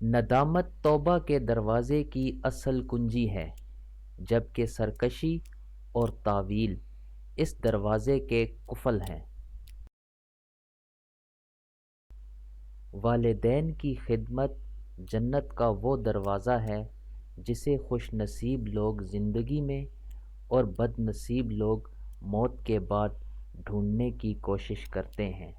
ندامت توبہ کے دروازے کی اصل کنجی ہے، جبکہ سرکشی اور تاویل اس دروازے کے قفل ہیں۔ والدین کی خدمت جنت کا وہ دروازہ ہے جسے خوش نصیب لوگ زندگی میں اور بد نصیب لوگ موت کے بعد ڈھونڈنے کی کوشش کرتے ہیں۔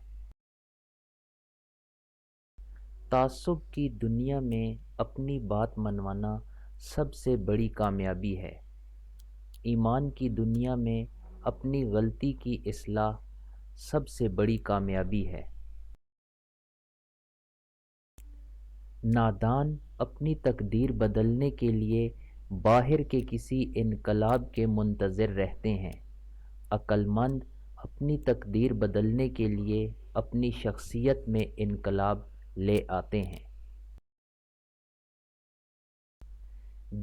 تعصب کی دنیا میں اپنی بات منوانا سب سے بڑی کامیابی ہے۔ ایمان کی دنیا میں اپنی غلطی کی اصلاح سب سے بڑی کامیابی ہے۔ نادان اپنی تقدیر بدلنے کے لیے باہر کے کسی انقلاب کے منتظر رہتے ہیں، عقل مند اپنی تقدیر بدلنے کے لیے اپنی شخصیت میں انقلاب لے آتے ہیں۔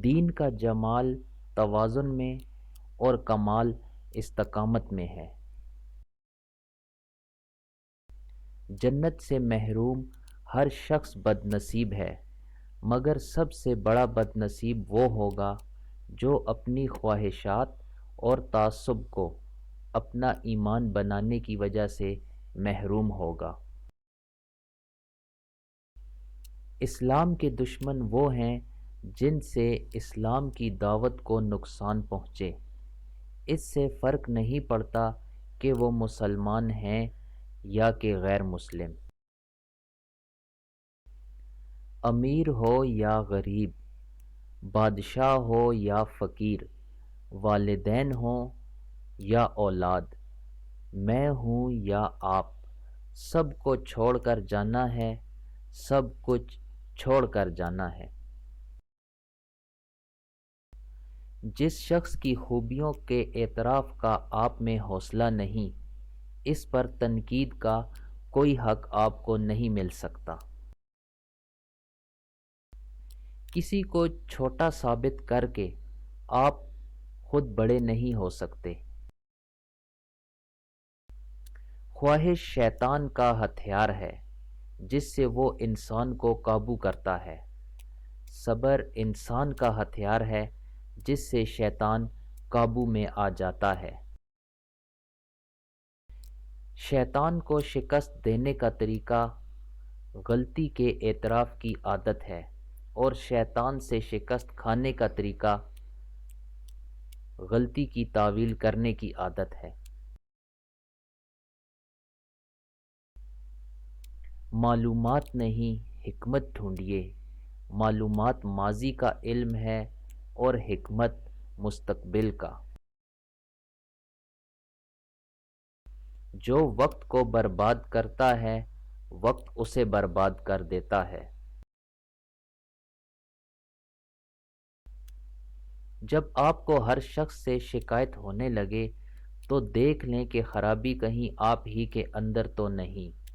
دین کا جمال توازن میں اور کمال استقامت میں ہے۔ جنت سے محروم ہر شخص بد نصیب ہے، مگر سب سے بڑا بد نصیب وہ ہوگا جو اپنی خواہشات اور تعصب کو اپنا ایمان بنانے کی وجہ سے محروم ہوگا۔ اسلام کے دشمن وہ ہیں جن سے اسلام کی دعوت کو نقصان پہنچے۔ اس سے فرق نہیں پڑتا کہ وہ مسلمان ہیں یا کہ غیر مسلم، امیر ہو یا غریب، بادشاہ ہو یا فقیر، والدین ہوں یا اولاد، میں ہوں یا آپ، سب کو چھوڑ کر جانا ہے، سب کچھ چھوڑ کر جانا ہے۔ جس شخص کی خوبیوں کے اعتراف کا آپ میں حوصلہ نہیں، اس پر تنقید کا کوئی حق آپ کو نہیں مل سکتا۔ کسی کو چھوٹا ثابت کر کے آپ خود بڑے نہیں ہو سکتے۔ خواہش شیطان کا ہتھیار ہے جس سے وہ انسان کو قابو کرتا ہے۔ صبر انسان کا ہتھیار ہے جس سے شیطان قابو میں آ جاتا ہے۔ شیطان کو شکست دینے کا طریقہ غلطی کے اعتراف کی عادت ہے، اور شیطان سے شکست کھانے کا طریقہ غلطی کی تاویل کرنے کی عادت ہے۔ معلومات نہیں حکمت ڈھونڈیے، معلومات ماضی کا علم ہے اور حکمت مستقبل کا۔ جو وقت کو برباد کرتا ہے وقت اسے برباد کر دیتا ہے۔ جب آپ کو ہر شخص سے شکایت ہونے لگے تو دیکھ لیں کہ خرابی کہیں آپ ہی کے اندر تو نہیں۔